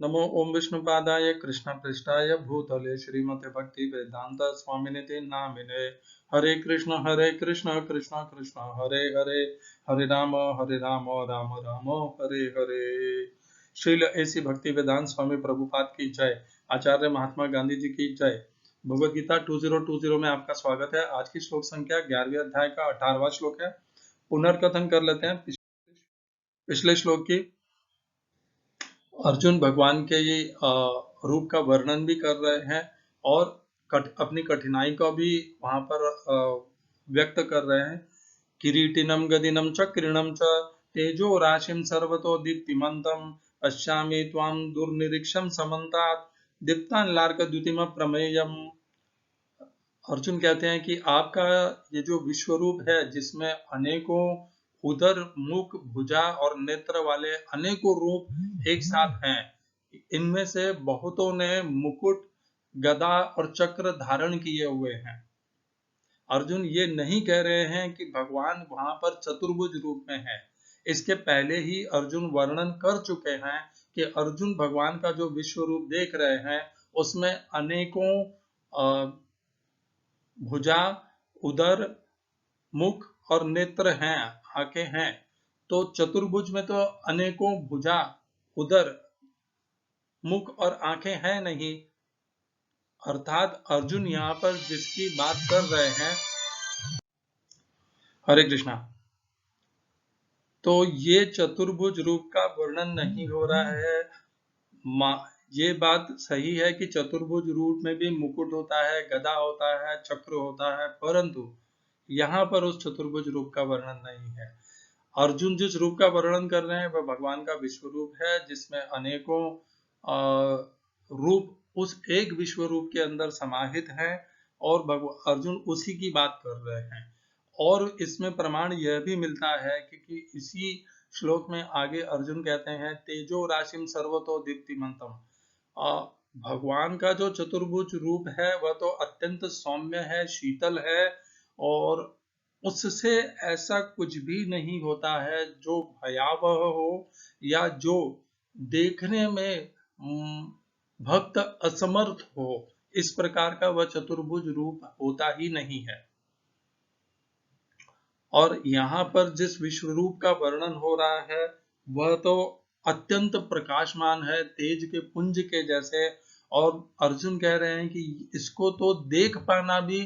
नमो ओम विष्णुपादाय कृष्णपृष्ठाय भूतले श्रीमते भक्ति वेदांत स्वामिनिते नामिने हरे कृष्ण कृष्ण कृष्ण हरे हरे हरे राम राम राम हरे हरे। श्रील ऐसी भक्ति वेदांत स्वामी प्रभुपाद की जय। आचार्य महात्मा गांधी जी की जय। भगवद गीता 2020 में आपका स्वागत है। आज की श्लोक संख्या 11वें अध्याय का 18वां श्लोक है। पुनर्कथन कर लेते हैं पिछले श्लोक की। अर्जुन भगवान के ये रूप का वर्णन भी कर रहे हैं और अपनी कठिनाई को भी वहां पर व्यक्त कर रहे हैं। किरीटिनम गदिनम चक्रिणम च तेजो राशिम सर्वतो दीप्तिमंतम पश्यामि त्वाम दुर्निरीक्षम समन्तात् दीप्तानलार्क द्युतिम प्रमेयम। अर्जुन कहते हैं कि आपका ये जो विश्व रूप है जिसमें अनेकों उदर मुख भुजा और नेत्र वाले अनेकों रूप एक साथ हैं, इनमें से बहुतों ने मुकुट गदा और चक्र धारण किए हुए हैं। अर्जुन ये नहीं कह रहे हैं कि भगवान वहां पर चतुर्भुज रूप में है। इसके पहले ही अर्जुन वर्णन कर चुके हैं कि अर्जुन भगवान का जो विश्व रूप देख रहे हैं उसमें अनेकों भुजा, उदर, मुख और नेत्र हैं, आंखें हैं। तो चतुर्भुज में तो अनेकों भुजा, उदर, मुख और आंखें हैं नहीं। अर्थात अर्जुन यहाँ पर जिसकी बात कर रहे हैं, हरे कृष्णा, तो ये चतुर्भुज रूप का वर्णन नहीं हो रहा है। ये बात सही है कि चतुर्भुज रूप में भी मुकुट होता है, गदा होता है, चक्र होता है, परंतु यहाँ पर उस चतुर्भुज रूप का वर्णन नहीं है। अर्जुन जिस रूप का वर्णन कर रहे हैं वह भगवान का विश्व रूप है जिसमें अनेकों रूप उस एक विश्व रूप के अंदर समाहित हैं और अर्जुन उसी की बात कर रहे हैं। और इसमें प्रमाण यह भी मिलता है कि इसी श्लोक में आगे अर्जुन कहते हैं तेजो राशिम सर्वतो दीप्तिमंतम। भगवान का जो चतुर्भुज रूप है वह तो अत्यंत सौम्य है, शीतल है और उससे ऐसा कुछ भी नहीं होता है जो भयावह हो या जो देखने में भक्त असमर्थ हो। इस प्रकार का वह चतुर्भुज रूप होता ही नहीं है। और यहाँ पर जिस विश्व रूप का वर्णन हो रहा है वह तो अत्यंत प्रकाशमान है, तेज के पुंज के जैसे। और अर्जुन कह रहे हैं कि इसको तो देख पाना भी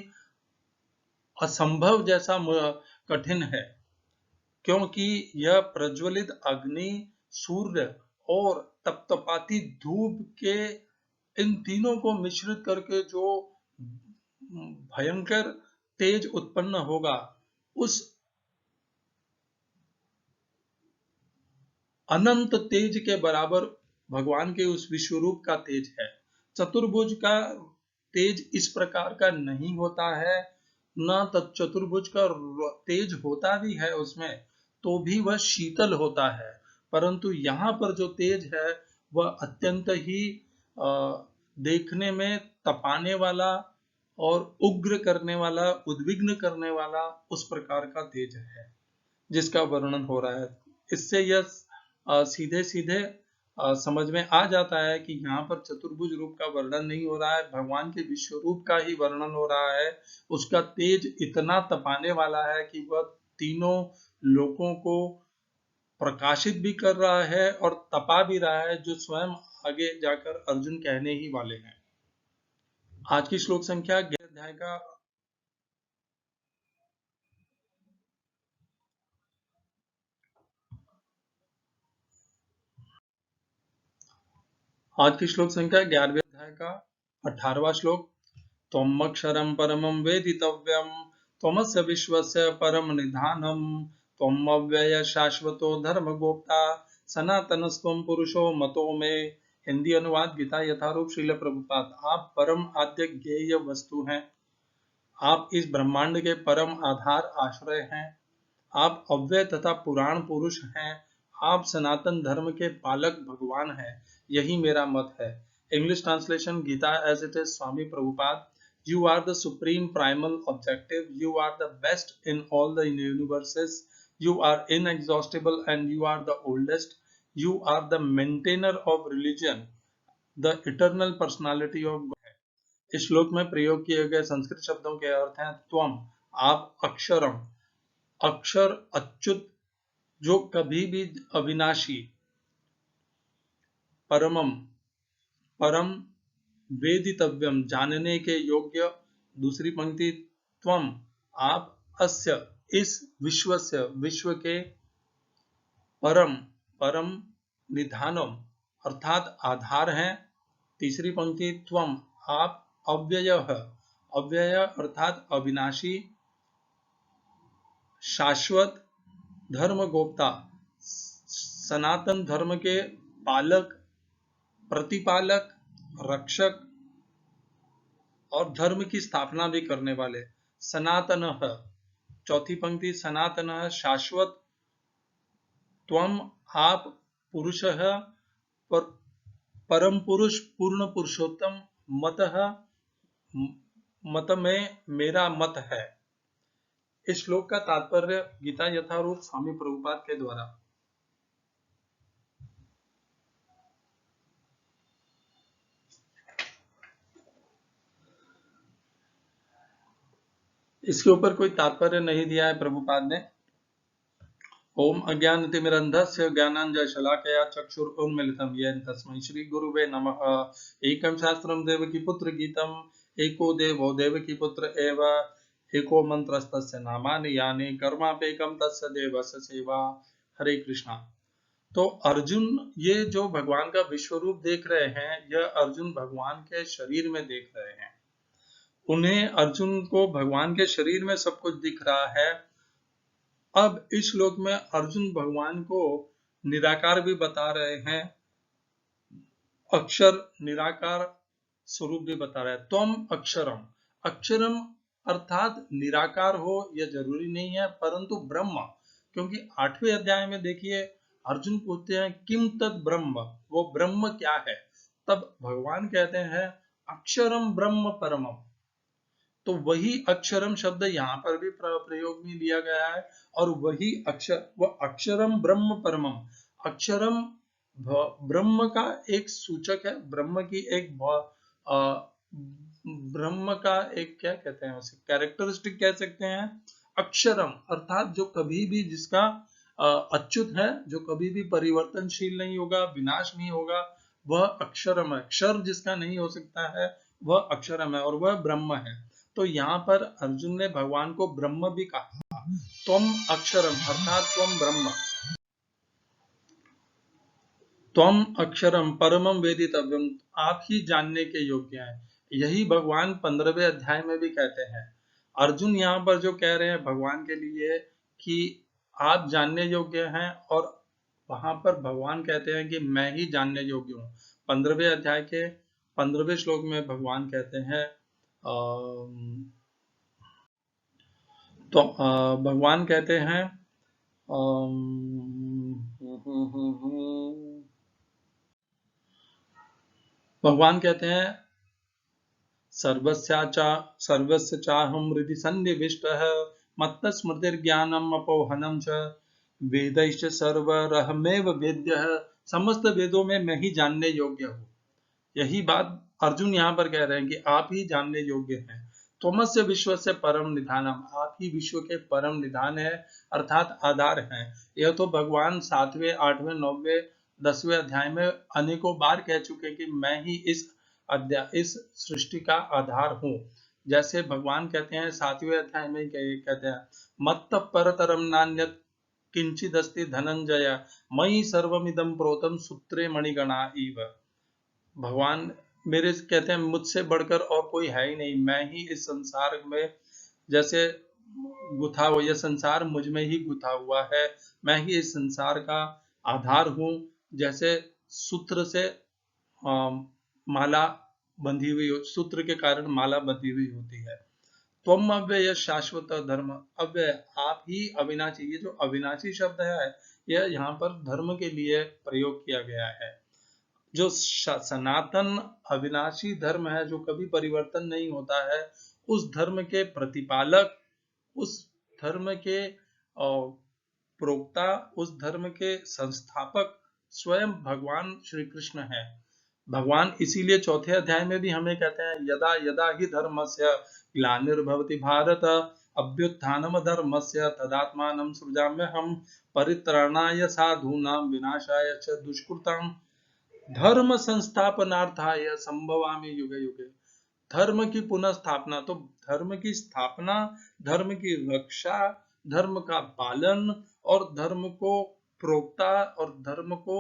असंभव जैसा कठिन है, क्योंकि यह प्रज्वलित अग्नि, सूर्य और तपतपाती धूप के इन तीनों को मिश्रित करके जो भयंकर तेज उत्पन्न होगा, उस अनंत तेज के बराबर भगवान के उस विश्वरूप का तेज है। चतुर्भुज का तेज इस प्रकार का नहीं होता है, न चतुर्भुज का तेज होता भी है उसमें तो भी वह शीतल होता है, परंतु यहाँ पर जो तेज है वह अत्यंत ही देखने में तपाने वाला और उग्र करने वाला, उद्विग्न करने वाला उस प्रकार का तेज है जिसका वर्णन हो रहा है। इससे यह सीधे सीधे समझ में आ जाता है कि यहाँ पर चतुर्भुज रूप का वर्णन नहीं हो रहा है, भगवान के विश्व रूप का ही वर्णन हो रहा है। उसका तेज इतना तपाने वाला है कि वह तीनों लोकों को प्रकाशित भी कर रहा है और तपा भी रहा है, जो स्वयं आगे जाकर अर्जुन कहने ही वाले हैं। आज की श्लोक संख्या 11 अध्याय का आज की श्लोक संख्या 11वें अध्याय का 18वां श्लोक। त्वमक्षरं परमं वेदितव्यं त्वमस्य विश्वस्य परम निधानम त्वमव्यय शाश्वतो धर्मगोप्ता सनातनस्त्वं पुरुषो मतो में। हिंदी अनुवाद गीता यथारूप श्रील प्रभुपाद। आप परम आद्य ज्ञेय वस्तु हैं, आप इस ब्रह्मांड के परम आधार आश्रय हैं, आप अव्यय तथा पुराण पुरुष हैं, आप सनातन धर्म के पालक भगवान हैं, यही मेरा मत है। English translation Gita as it is Swami Prabhupada. You are the supreme primal objective. You are the best in all the universes. You are inexhaustible and you are the oldest. You are the maintainer of religion. The eternal personality of God. इस श्लोक में प्रयोग किए गए संस्कृत शब्दों के अर्थ हैं त्वम, आप, अक्षरम, अक्षर, अच्युत जो कभी भी अविनाशी, परमम, परम, वेदितव्यम जानने के योग्य। दूसरी पंक्ति त्वम, आप, अस्य इस, विश्वस्य विश्व के, परम, परम, निधानम अर्थात आधार हैं। तीसरी पंक्ति त्वम, आप, अव्ययः, अव्यय अर्थात अविनाशी, शाश्वत, धर्मगोप्ता सनातन धर्म के पालक, प्रतिपालक, रक्षक और धर्म की स्थापना भी करने वाले। सनातनः, चौथी पंक्ति सनातनः शाश्वत, त्वम, आप, पुरुषः, परम पुरुष, पूर्ण पुरुषोत्तम, मतः, मत में मेरा मत है। इस श्लोक का तात्पर्य गीता यथारूप स्वामी प्रभुपाद के द्वारा। इसके ऊपर कोई तात्पर्य नहीं दिया है प्रभुपाद ने। ओम अज्ञानतिमिरन्धस्य ज्ञानाञ्जनशलाकया चक्षुरुन्मीलितं येन तस्मै श्री गुरुवे नमः। एकं शास्त्रं देवकीपुत्र गीतम्, एको देवो देवकीपुत्र एव, एको मंत्रस्तस्य नामानि यानि, कर्मापेकं तस्य देवस्य सेवा। हरे कृष्णा। तो अर्जुन ये जो भगवान का विश्व रूप देख रहे हैं, यह अर्जुन भगवान के शरीर में देख रहे हैं। उन्हें, अर्जुन को भगवान के शरीर में सब कुछ दिख रहा है। अब इस श्लोक में अर्जुन भगवान को निराकार भी बता रहे हैं, अक्षर निराकार स्वरूप भी बता रहे हैं। त्वम अक्षरम, अक्षरम अर्थात निराकार हो यह जरूरी नहीं है, परंतु ब्रह्म, क्योंकि 8वें अध्याय में देखिए अर्जुन पूछते हैं किम तद ब्रह्म, वो ब्रह्म क्या है। तब भगवान कहते हैं अक्षरम ब्रह्म परमम। तो वही अक्षरम शब्द यहाँ पर भी प्रयोग में लिया गया है, और वही अक्षर, वह अक्षरम ब्रह्म परमम, अक्षरम ब्रह्म का एक सूचक है, ब्रह्म की एक ब्रह्म का एक क्या कहते हैं उसे, कैरेक्टरिस्टिक कह सकते हैं। अक्षरम अर्थात जो कभी भी, जिसका अच्युत है, जो कभी भी परिवर्तनशील नहीं होगा, विनाश नहीं होगा, वह अक्षरम है। क्षर जिसका नहीं हो सकता है वह अक्षरम है, और वह ब्रह्म है। तो यहाँ पर अर्जुन ने भगवान को ब्रह्म भी कहा। त्वम अक्षरम अर्थात त्वम ब्रह्म, त्वम अक्षरम परमम वेदितव्यम, आप ही जानने के योग्य हैं। यही भगवान 15वें अध्याय में भी कहते हैं। अर्जुन यहाँ पर जो कह रहे हैं भगवान के लिए कि आप जानने योग्य हैं, और वहां पर भगवान कहते हैं कि मैं ही जानने योग्य हूँ। 15वें अध्याय के 15वें श्लोक में भगवान कहते हैं, तो भगवान कहते हैं भगवान कहते हैं सर्वस्य चाहं हृदि सन्निविष्टः मत्तः स्मृतिर्ज्ञानम् अपोहनम् च वेदैश्च सर्वरहमेव वेद्यः, समस्त वेदों में मैं ही जानने योग्य हूँ। यही बात अर्जुन यहाँ पर कह रहे हैं कि आप ही जानने योग्य हैं। त्वमस्य विश्वस्य परम निधानम, आप ही विश्व के परम निधान है, अर्थात आधार हैं। यह तो भगवान 7वें, 8वें, 9वें, 10वें अध्याय में अनेकों बार कह चुके कि मैं ही इस सृष्टि का आधार हूँ। जैसे भगवान कहते हैं 7वें अध्याय में कहते हैं मत्त परतरम नान्यत् किंचिदस्ति धनंजय मयि सर्वमिदं प्रोतम सूत्रे मणिगणा इव। भगवान मेरे कहते हैं मुझसे बढ़कर और कोई है ही नहीं, मैं ही इस संसार में जैसे गुथा हुआ, यह संसार मुझ में ही गुथा हुआ है, मैं ही इस संसार का आधार हूँ। जैसे सूत्र से माला बंधी हुई, सूत्र के कारण माला बंधी हुई होती है। त्वम अव्यय शाश्वत धर्म, अव्यय आप ही अविनाशी। ये जो अविनाशी शब्द है यह यहाँ पर धर्म के लिए प्रयोग किया गया है। जो सनातन अविनाशी धर्म है, जो कभी परिवर्तन नहीं होता है, उस धर्म के प्रतिपालक, उस धर्म के प्रोक्ता, उस धर्म के संस्थापक स्वयं भगवान श्री कृष्ण है। भगवान इसीलिए चौथे अध्याय में भी हमें कहते हैं यदा यदा हि धर्मस्य ग्लानिर्भवति भारत अभ्युत्थानम धर्मस्य तदात्मानं सृजाम्यहम् परित्राणाय साधूनां विनाशाय च दुष्कृताम् धर्म संस्थापनार्थाय संभवामि युगे युगे। धर्म की पुनः स्थापना, तो धर्म की स्थापना, धर्म की रक्षा, धर्म का पालन और धर्म को प्रोक्ता और धर्म को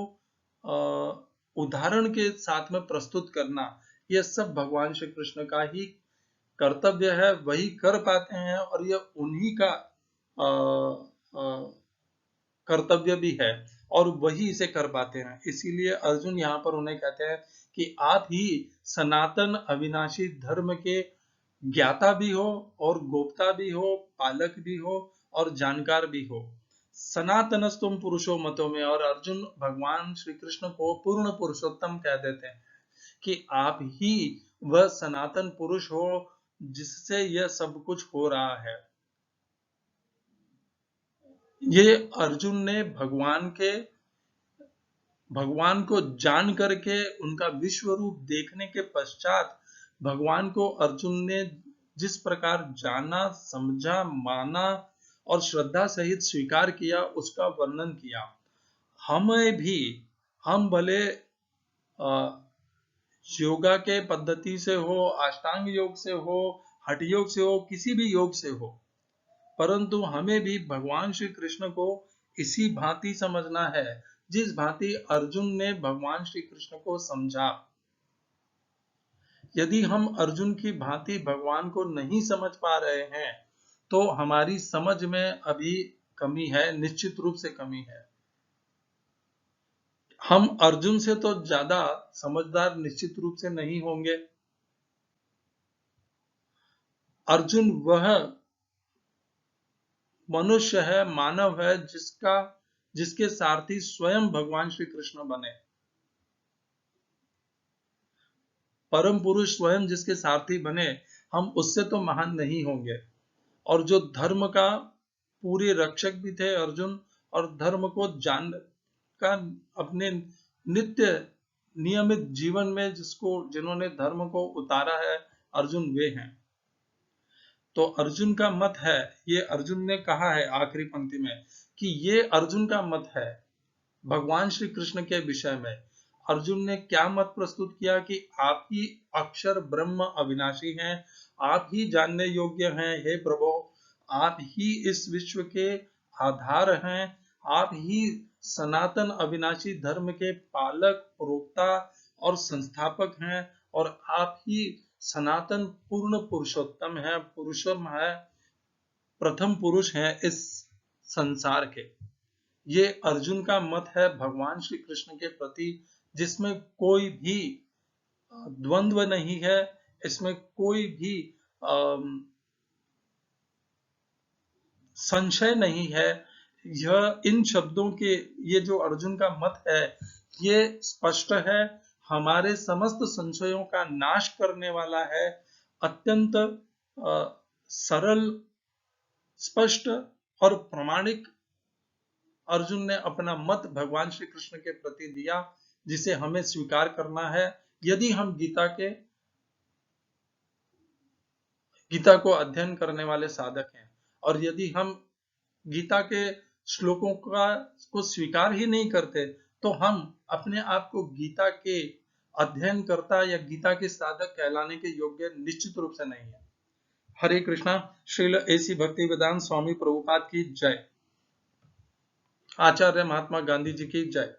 उदाहरण के साथ में प्रस्तुत करना, यह सब भगवान श्री कृष्ण का ही कर्तव्य है, वही कर पाते हैं और यह उन्हीं का कर्तव्य भी है और वही इसे कर पाते हैं। इसीलिए अर्जुन यहाँ पर उन्हें कहते हैं कि आप ही सनातन अविनाशी धर्म के ज्ञाता भी हो और गोप्ता भी हो, पालक भी हो और जानकार भी हो। सनातनस्तुम पुरुषो मतो में, और अर्जुन भगवान श्री कृष्ण को पूर्ण पुरुषोत्तम कह देते हैं कि आप ही वह सनातन पुरुष हो जिससे यह सब कुछ हो रहा है। ये अर्जुन ने भगवान को जान करके उनका विश्व रूप देखने के पश्चात भगवान को अर्जुन ने जिस प्रकार जाना, समझा, माना और श्रद्धा सहित स्वीकार किया, उसका वर्णन किया। हमें भी, हम भले योगा के पद्धति से हो, अष्टांग योग से हो, हठ योग से हो, किसी भी योग से हो, परंतु हमें भी भगवान श्री कृष्ण को इसी भांति समझना है जिस भांति अर्जुन ने भगवान श्री कृष्ण को समझा। यदि हम अर्जुन की भांति भगवान को नहीं समझ पा रहे हैं तो हमारी समझ में अभी कमी है, निश्चित रूप से कमी है। हम अर्जुन से तो ज्यादा समझदार निश्चित रूप से नहीं होंगे। अर्जुन वह मनुष्य है, मानव है, जिसके सारथी स्वयं भगवान श्री कृष्ण बने। परम पुरुष स्वयं जिसके सारथी बने, हम उससे तो महान नहीं होंगे। और जो धर्म का पूरे रक्षक भी थे अर्जुन, और धर्म को जान का अपने नित्य नियमित जीवन में जिन्होंने धर्म को उतारा है, अर्जुन वे हैं। तो अर्जुन का मत है, ये अर्जुन ने कहा है आखिरी पंक्ति में कि ये अर्जुन का मत है भगवान श्री कृष्ण के विषय में। अर्जुन ने क्या मत प्रस्तुत किया कि आप ही अक्षर ब्रह्म अविनाशी हैं, आप ही जानने योग्य हैं, हे प्रभु, आप ही इस विश्व के आधार हैं, आप ही सनातन अविनाशी धर्म के पालक, प्रोक्ता और संस्थापक हैं, और आप ही सनातन पूर्ण पुरुषोत्तम है, पुरुषोत्तम है, प्रथम पुरुष है इस संसार के। ये अर्जुन का मत है भगवान श्री कृष्ण के प्रति, जिसमें कोई भी द्वंद्व नहीं है, इसमें कोई भी संशय नहीं है। यह इन शब्दों के, ये जो अर्जुन का मत है, ये स्पष्ट है, हमारे समस्त संशयों का नाश करने वाला है, अत्यंत सरल, स्पष्ट और प्रामाणिक अर्जुन ने अपना मत भगवान श्री कृष्ण के प्रति दिया, जिसे हमें स्वीकार करना है यदि हम गीता को अध्ययन करने वाले साधक हैं। और यदि हम गीता के श्लोकों को स्वीकार ही नहीं करते तो हम अपने आप को गीता के अध्ययन करता या गीता के साधक कहलाने के योग्य निश्चित रूप से नहीं है। हरे कृष्णा। श्रील एसी भक्तिवेदांत स्वामी प्रभुपाद की जय। आचार्य महात्मा गांधी जी की जय।